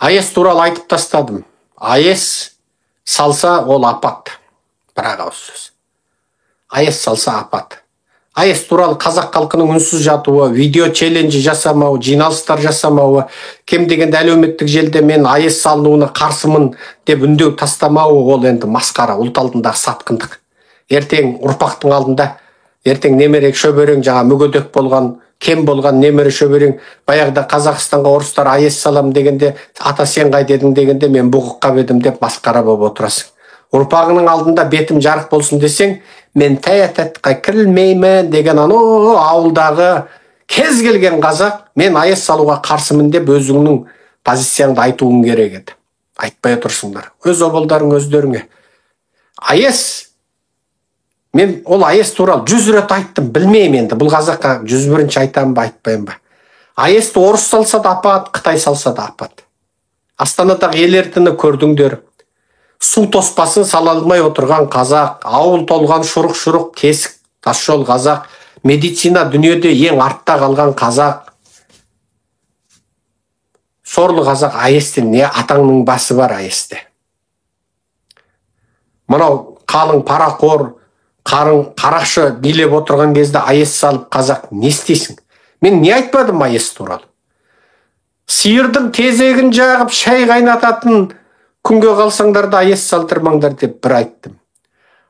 АЭС туралы айтып тастадым. АЭС салса ол апат. Бірақ ауыз сөз. АЭС салса апат. АЭС туралы қазақ халқының үнсіз жатуы, видео челленджі жасамауы, жиналыстар жасамауы, кем дегенде әлеуметтік желіде мен АЭС салынуына қарсымын деп үндеу тастамауы, ол енді масқара, ұлт алдындағы сатқындық. Ертең ұрпақтың алдында, ертең немерек шөберең жаңа мүгедек болған, кем болған немере шөберең, баяғыда Қазақстанға орыстар АЭС салам дегенде, ата сен қай дедің дегенде мен бұғыққа бедім деп масқара болып отырасың. Ұрпағының алдында бетім жарық болсын десең, мен тәятатқа кірілмеймін деген ауылдағы кез келген қазақ мен АЭС салуға қарсымын деп өзіңнің позицияңды айтуың керек еді. Айтпай отырсыңдар. Өз обалдарың өздеріңе. АЭС, мен ол АЭС туралы 100 рет айттым, білмеймін енді. Бұл қазаққа 101-ші айтамын ба, айтпайым ба. АЭСті орыс салса да апат, Қытай салса да апат. Астанадағы ел ертіні көрдіңдер. Су тоспасын сала алмай отырған қазақ, ауыл толған шұрық-шұрық тесік, тасжол қазақ, медицина дүниеде ең артта қалған қазақ. Сорлы қазақ АЭСте не атаңның басы бар АЭСте. Мынау қалың парақор, қарақшы билеп отырған кезде АЭС салып қазақ не істейсің? Мен не айтпадым АЭС туралы? Сиырдың тезегін жағып шай қайнататын күнге қалсаңдар да АЭС салдырмаңдар деп бір айттым.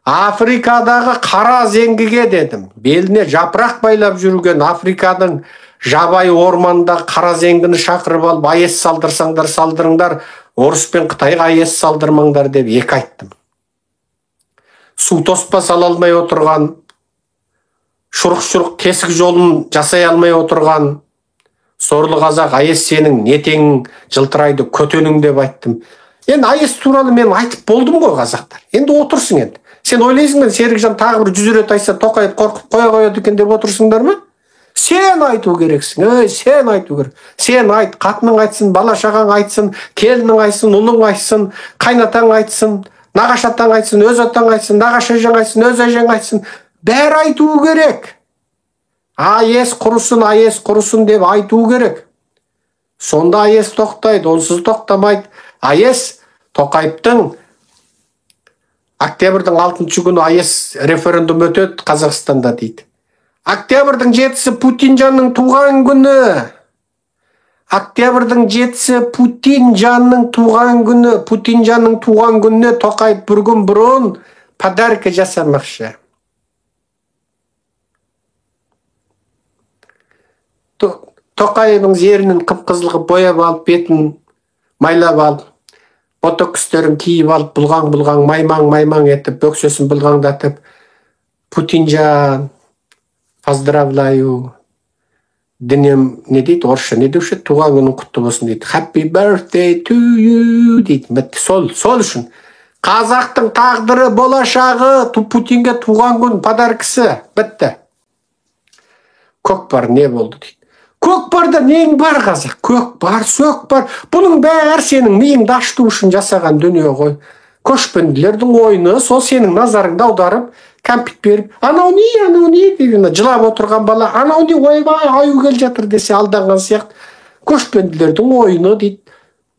Африкадағы қара зеңгіге дедім. Беліне жапырақ байлап жүрген Африканың жабайы орманында қара зеңгіні шақырып алып АЭС салдырсаңдар салдырыңдар, орыс пен Қытайға АЭС салдырмаңдар деп екі айттым. Су тоспа сала алмай отырған, шұрық-шұрық тесік жолын жасай алмай отырған сорлы қазақ АЭС сенің нетең жылтырайды көтенің деп айттым. Енді АЭС туралы мен айтып болдым ғой қазақтар. Енді отырсың енді. Сен ойлайсың мен Серікжан тағы бір 100 рет айтса Тоқаев қорқып қоя қояды екен деп отырсыңдар ма? Сен айту керексің. Сен айту керек. Сен айт, қатының айтсын, бала шағаң айтсын, келінің айтсын, ұлың айтсын, қайнатаң айтсын, нағашы атаң айтсын, өз атаң айтсын, нағашы әжең айтсын, өз әжең айтсын. Бәрі айту керек. АЭС құрысын деп айту керек. Сонда АЭС тоқтайды, онсыз тоқтамайды. АЭС Тоқаевтың октябрьдің 6 күні АЭС референдум өтеді Қазақстанда дейді. Октябрьдің 7-сі Путинжанның туған күні. Октябрьдің 7-сі Путинжанның туған күні. Путинжанның туған күніне Тоқаев бір күн бұрын подарка жасамақшы. Тоқаевың жерінің қып-қызыл бояп алып, бетін майлап алып, ботокстерін киіп алып, бұлғаң-бұлғаң, маймаң етіп, бөксесін бұлғаңдатып, Путинжан, поздравляю, дінем, не дейді, орысша, не деуші, туған күнің құтты болсын дейді. Happy birthday to you дейді. Сол үшін. Қазақтың тағдыры, болашағы, Путинге туған күн подаркасы, бітті. Көкпар не болды дейді. Көкпарда нең бар қазақ? Көкпар, сөкпар. Бұның бәрі сенің миыңды ашту үшін жасаған дүние ғой. Көшпенділердің ойыны, сол сенің назарыңды аударып, кәмпит беріп, анау не деген жылап отырған бала, анау не ойбай аю кел жатыр десе алданған сияқты. Көшпенділердің ойыны дейді.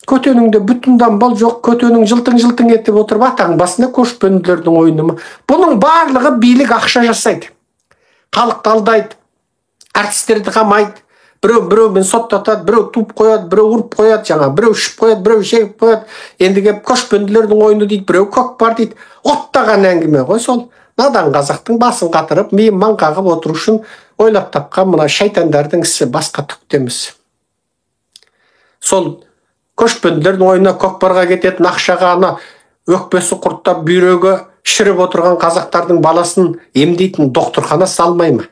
Көтеніңде бүтіндан бал жоқ, көтенің жылтың етіп отырып, атаң басында көшпенділердің ойыны ма? Бұның барлығы билік ақша жасайды. Халықты алдайды, артистерді қамайды. Біреу соттатады, біреу туып қояды, біреу ұрып қояды, жаңа біреу ішіп қояды, біреу шегіп қояды. Енді кеп көшпенділердің ойыны дейді, біреу көкпар дейді. Оттаған әңгіме ғой сол. Надан қазақтың басын қатырып, миын маңқағып отыру үшін ойлап тапқан мына шайтандардың ісі, басқа түк емес. Сол көшпенділердің ойына көкпарға кететін ақшаға ана өкпесі құрттап бүйрегі шіріп отырған қазақтардың баласын емдейтін докторхана салмай ма?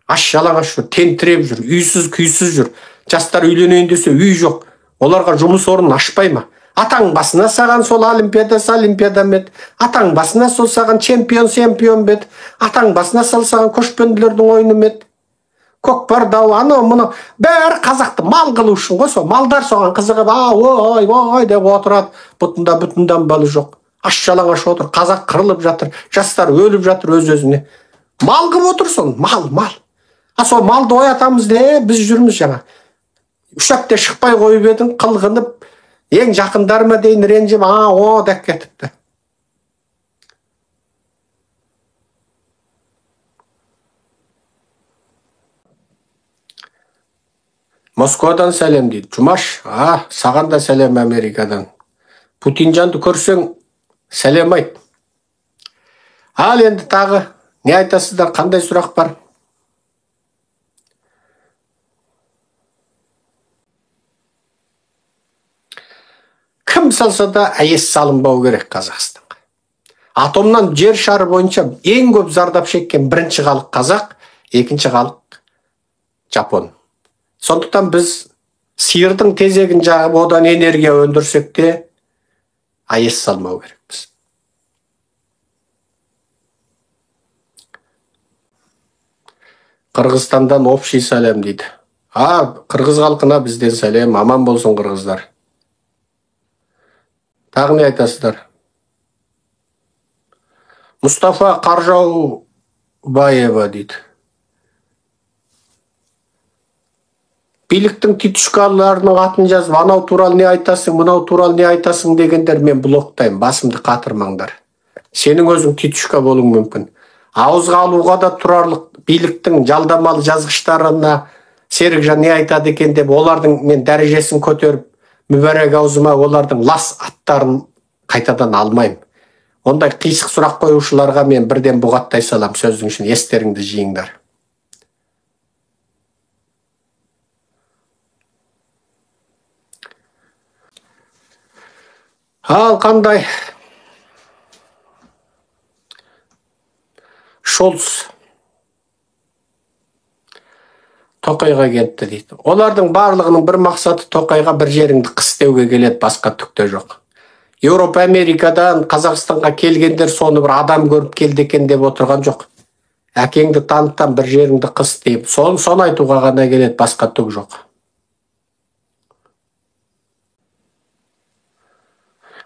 Аш жалаңаш жүр, тентіреп жүр, үйсіз күйсіз жүр. Жастар үйленейін десе үй жоқ. Оларға жұмыс орнын ашпай ма? Атаң басына саған сол олимпиада мед. Атаң басына сол саған чемпион бет. Атаң басына сол саған көшпенділердің ойыны мед. Көкпар дау, анау мұны бәрі қазақты мал қылу үшін ғой. Малдар соған қызығып, ой деп отырады. Бұтындан балы жоқ. Аш жалаңаш отыр, қазақ қырылып жатыр, жастар өліп жатыр өз-өзіне. Мал қып отырсын, мал. Сол малды оятамыз де, біз жүрміз жаңа. 3 апта шықпай қойып едің, қылғынып, ең жақындарыма дейін ренжіп, о деп кетіпті. Москвадан сәлем дейді. Жұмаш, саған да сәлем Америкадан. Путинжанды көрсең, сәлем айт. Ал енді тағы, не айтасыздар, қандай сұрақ бар? Кім салса да АЭС салынбау керек Қазақстанға. Атомнан жер шары бойынша ең көп зардап шеккен бірінші халық Қазақ, екінші халық Жапон. Сондықтан біз сиырдың тезегін жағып, одан энергия өндірсек те АЭС салмау керекпіз. Қырғызстандан общий сәлем дейді. Қырғыз халқына бізден сәлем, аман болсын қырғыздар. Тағы не айтасыздар? Мұстафа Қаржаубаева дейді. Биліктің титушкаларының атын жазып, анау туралы не айтасың, мынау туралы не айтасың дегендер мен блоктаймын, басымды қатырмаңдар. Сенің өзің титушка болуың мүмкін. Ауызға алуға да тұрарлық биліктің жалдамалы жазғыштарына Серікжан не айтады екен деп, олардың мен дәрежесін көтеріп, мүбәрек аузыма олардың лас аттарын қайтадан алмаймын. Ондай қисық сұрақ қоюшыларға мен бірден бұғаттай салам, сөздің үшін естеріңді жиыңдар. Ал қандай? Шолц Тоқайға кетті дейді. Олардың барлығының бір мақсаты Тоқайға бір жеріңді қыстеуге келеді, басқа түкте жоқ. Еуропа, Америкадан Қазақстанға келгендер соны бір адам көріп келді екен деп отырған жоқ. Әкеңді таныттан бір жеріңді қыстейіп, соны айтуға ғана келеді, басқа түк жоқ.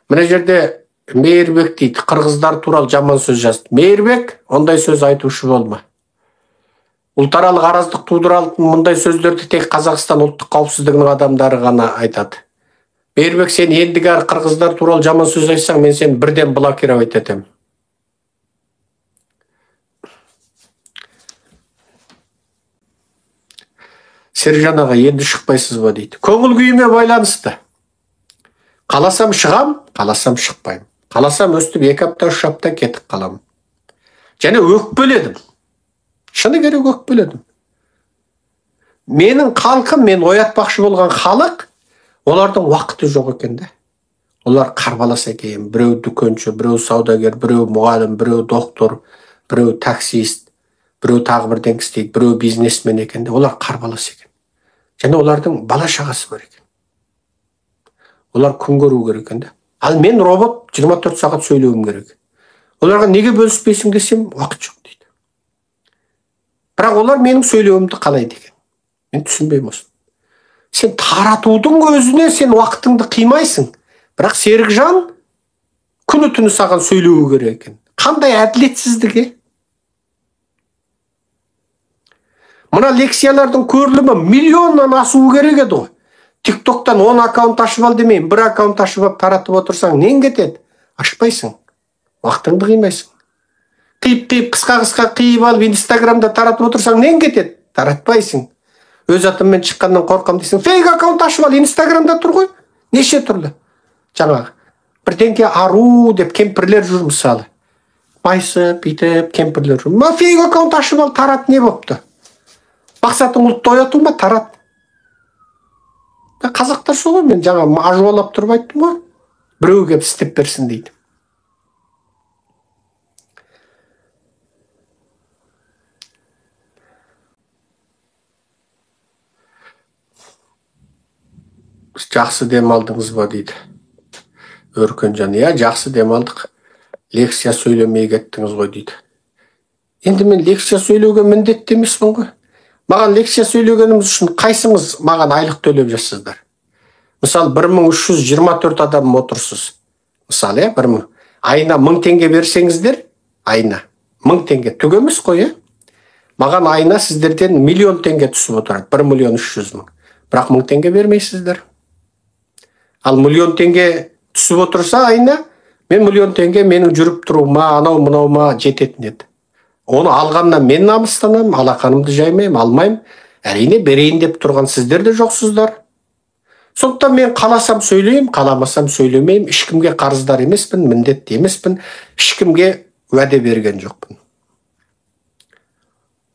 Мына жерде Мейірбек дейді, қырғыздар туралы жаман сөз жазды. Мейірбек, ондай сөз айтушы болма. Ұлтаралық араздық тудыратын мұндай сөздерді тек Қазақстан ұлттық қауіпсіздігінің адамдары ғана айтады. Мейірбек, сен ендігәрі қырғыздар туралы жаман сөз айтсаң, мен сені бірден блокировать етемін. Сержан аға, енді шықпайсыз ба дейді. Көңіл күйіме байланысты. Қаласам шығам, қаласам шықпаймын. Қаласам өстіп 2 апта, 3 апта кетіп қаламын. Және өкпеледім. Шыны керек өкпеледім. Менің халқым, мен оятпақшы болған халық, олардың уақыты жоқ екенде. Олар қарбалас екен. Біреу дүкенші, біреу саудагер, біреу мұғалім, біреу доктор, біреу таксист, біреу тағы бірден істейді, біреу бизнесмен екенде. Олар қарбалас екен. Және олардың бала шағасы бар екен. Олар күн көру керек екен. Ал мен робот 24 сағат сөйлеуім керек. Оларға неге бөліспейсің десем, уақыт жоқ дейді. Бірақ олар менің сөйлеуімді қалайды екен. Мен түсінбеймін осыны. Сен таратудың өзіне сен уақытыңды қимайсың. Бірақ Серікжан күні түні саған сөйлеуі керек екен. Қандай әділетсіздік, Мына лекциялардың көрілімі миллионнан асуы керек еді ғой. Тиктоктан 10 аккаунт ашып ал демеймін, 1 аккаунт ашып алып таратып отырсаң, нең кетеді? Ашпайсың. Уақытыңды қимайсың. Қиып қысқа қиып алып Инстаграмда таратып отырсаң, нең кетеді? Таратпайсың. Өз атыммен шыққаннан қорқам дейсің. Фейк аккаунт ашып ал, Инстаграмда тұр ғой. Неше түрлі. Жаңағы бірдеңке ару деп кемпірлер жүр мысалы. Майсы, бүйтіп кемпірлер жүр. Фейк аккаунт ашып ал, тарат, не бопты? Мақсатың ұлтты ояту ма? Тарат. Қазақтар сол ғой, мен жаңа ажуалап тұрып айттым ғой. Біреу кеп істеп берсін дейді. Жақсы демалдыңыз ба дейді. Өркенжан, жақсы демалдық. Лекция сөйлемей кеттіңіз ғой дейді. Енді мен лекция сөйлеуге міндетті емеспін ғой. Маған лекция сөйлегеніміз үшін қайсыңыз маған айлық төлеп жатсыздар? Мысалы, 1324 адам отырсыз. Мысалы, айына 1000 теңге берсеңіздер, айына 1000 теңге түк емес қой, Маған айына сіздерден 1 миллион теңге түсіп отырады, 1,3 миллион. Бірақ 1000 теңге бермейсіздер. Ал миллион теңге түсіп отырса айына, мен миллион теңге менің жүріп тұруыма, анау-мынауыма жететін еді. Оны алғаннан мен намыстанам, алақанымды жаймайым, алмайым. Әрине берейін деп тұрған сіздер де жоқсыздар. Сондықтан мен қаласам сөйлеймін, қаламасам сөйлемеймін. Ешкімге қарыздар емеспін, міндетті емеспін. Ешкімге уәде берген жоқпын.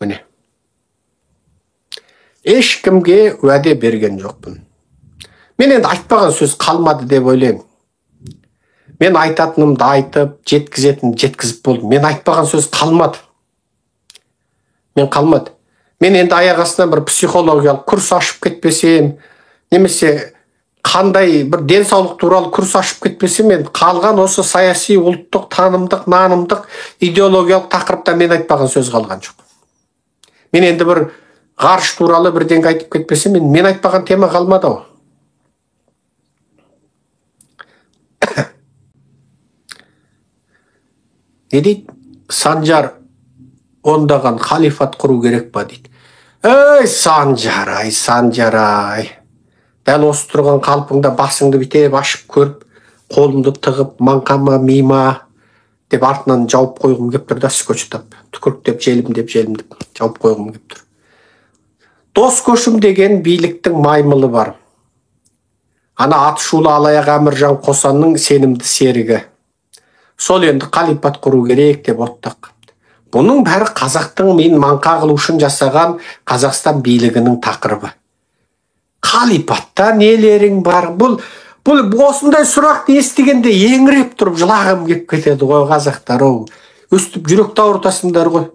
Міне. Ешкімге уәде берген жоқпын. Мен енді айтпаған сөз қалмады деп ойлаймын. Мен айтатынымды айтып, жеткізетінімді жеткізіп болдым. Мен айтпаған сөз қалмады. Мен енді аяқ астынан бір психологиялық курс ашып кетпесем, немесе қандай бір денсаулық туралы курс ашып кетпесем, мен қалған осы саяси, ұлттық, танымдық, нанымдық, идеологиялық тақырыпта мен айтпаған сөз қалған жоқ. Мен енді бір ғарыш туралы бірдеңе айтып кетпесем, мен айтпаған тема қалмады ғой. Не дейді? Санжар ондаған халифат құру керек па дейді. Ей, Санжар, ай. Дәл осы тұрған қалпыңда басыңды бітеп ашып көріп, қолымды тығып, маңқама, мима деп артынан жауып қойғым кеп тұр да, скотчтап, түкіріктеп, желімдеп жауып қойғым кеп тұр. Дос көшім деген биліктің маймылы бар. Ана атышулы алаяқ Әміржан Қосанның сенімді серігі. Сол енді қалипат құру керек деп оттақ. Бұның бәрі қазақтың мен маңқа қылу үшін жасаған Қазақстан билігінің тақырыбы. Қалипатта нелерің бар? Бұл осындай сұрақты естігенде еңіреп тұрып жылағым кеп кетеді ғой қазақтар. Өстіп жүректі ауыртасыңдар ғой.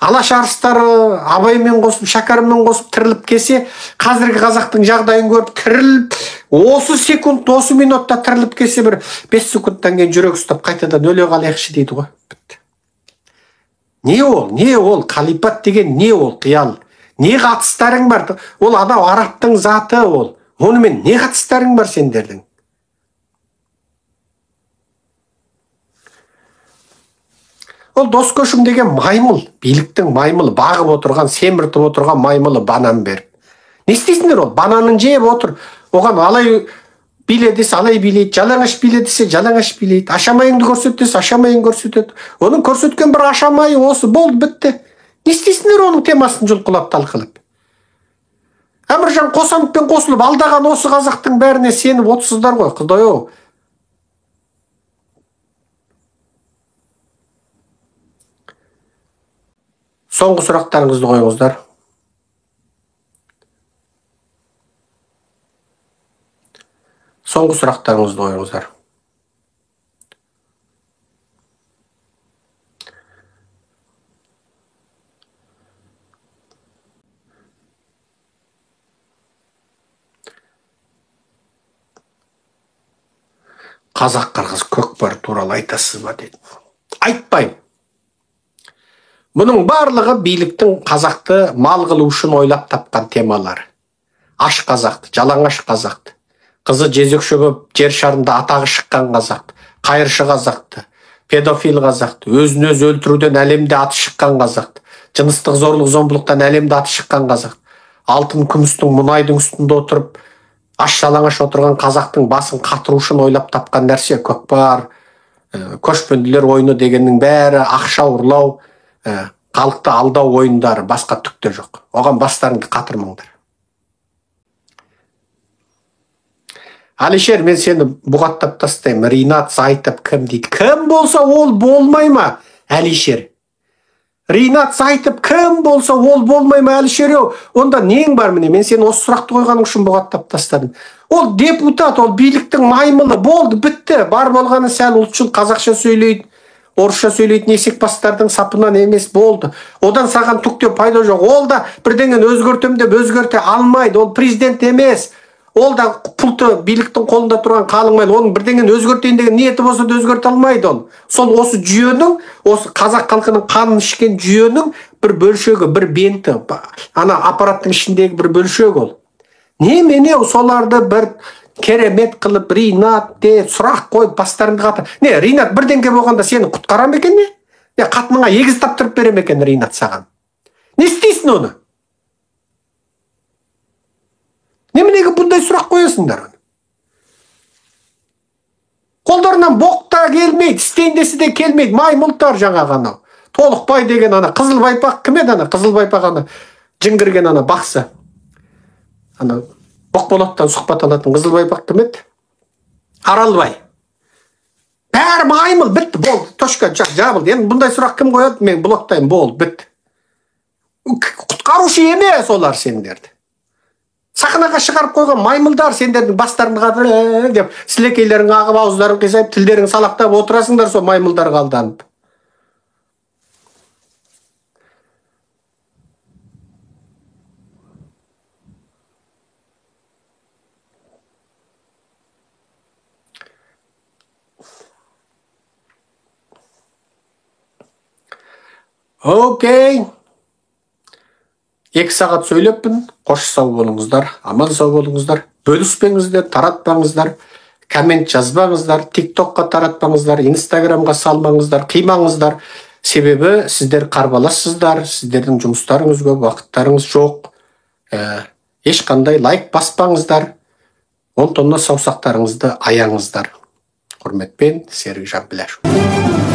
Алаш арыстары Абаймен қосып, Шәкәріммен қосып тіріліп келсе, қазіргі қазақтың жағдайын көріп тіріліп, осы секунд, осы минутта тіріліп келсе, бір 5 секундтан кейін жүрек ұстап қайтадан өле қалайықшы дейді ғой. Не ол? Қалипат деген не ол? Қиял. Не қатыстарың бар? Ол анау арабтың заты ол. Онымен не қатыстарың бар сендердің? Ол дос көшім деген маймыл, биліктің маймылы, бағып отырған, семіртіп отырған маймылы банан беріп. Не істейсіңдер ол? Бананын жеп отыр. Оған алай биле десе, алай билейді, жалаңаш биле десе, жалаңаш билейді. Ашамайыңды көрсет десе, ашамайын көрсетеді. Оның көрсеткен бір ашамайы осы, болды, бітті. Не істейсіңдер оның темасын жұлқылап, талқылап? Әміржан Қосановпен қосылып, алдаған осы қазақтың бәріне сеніп отсыздар ғой, Құдай-ау. Соңғы сұрақтарыңызды қойыңыздар. Қазақ қырғыз көкпар туралы айтасыз ба деді. Айтпайым. Бұның барлығы биліктің қазақты мал қылу үшін ойлап тапқан темалары. Аш қазақты, жалаңаш қазақты, қызы жезөкше болып жер шарында атағы шыққан қазақты, қайыршы қазақты, педофил қазақты, өзін өзі өлтіруден әлемде аты шыққан қазақты, жыныстық зорлық-зомбылықтан әлемде аты шыққан қазақты, алтын күмістің мұнайдың үстінде отырып, аш жалаңаш отырған қазақтың басын қатыру үшін ойлап тапқан нәрсе көкпар, көшпенділер ойыны дегеннің бәрі ақша ұрлау, халықты алдау ойындары, басқа түкте жоқ. Оған бастарыңды қатырмаңдар. Алишер, мен сені бұғаттап тастаймын. Ринат Зайтып кім дейді? Кім болса ол болмай ма, Алишер? Ринат Зайтып кім болса ол болмай ма, Алишер? Онда нең бар міне? Мен сені осы сұрақты қойғаның үшін бұғаттап тастадым. Ол депутат, ол биліктің маймылы, болды, бітті. Бар болғаны сәл ұлтшыл қазақша сөйлейді, орысша сөйлейтін есекбастардың сапынан емес, болды. Одан саған түкте пайда жоқ. Ол да бірдеңен өзгертем деп өзгерте алмайды. Ол президент емес. Ол да пұлты биліктің қолында тұрған қалың мал. Оның бірдеңен өзгертейін деген ниеті болса да өзгерте алмайды ол. Сол осы жүйенің, осы қазақ халқының қанын ішкен жүйенің бір бөлшегі, бір бенті, ана аппараттың ішіндегі бір бөлшек ол. Немене соларды бір керемет қылып, Ринат де сұрақ қойып, бастарыңды қатыр. Не, Ринат бірдеңке болғанда сені құтқарам екен не? Не, қатыныңа егіз таптырып берем екен Ринат саған. Не істейсің оны? Неменеге бұндай сұрақ қоясыңдар? Қолдарынан боқ та келмейді, істейін десе де келмейді. Маймылдар жаңағы анау. Толықбай деген ана қызыл байпақ кім еді ана? Қызыл байпақ ана жіңгірген ана бақсы. Ана Боқболаттан сұхбат алатын қызыл байпақ кім еді? Аралбай. Бәрі маймыл, бітті, болды. Точка жабылды. Енді бұндай сұрақ кім қояды? Мен блоктаймын, болды, бітті. Құтқарушы емес олар сендерді. Сахнаға шығарып қойған маймылдар, сендердің бастарыңды қатырып деп, сілекейлерің ағып, ауыздарың қисайып, тілдерің салақтап отырасыңдар сол маймылдарға алданып. Окей. 2 сағат сөйлеппін. Қош сау болыңыздар, аман сау болыңыздар. Бөліспеңіздер, таратпаңыздар, коммент жазбаңыздар, тиктокқа таратпаңыздар, инстаграмға салмаңыздар, қимаңыздар. Себебі сіздер қарбалассыздар, сіздердің жұмыстарыңыз көп, уақыттарыңыз жоқ. Ешқандай лайк баспаңыздар. 10 тонна саусақтарыңызды аяңыздар. Құрметпен, Серік Жамбілашев.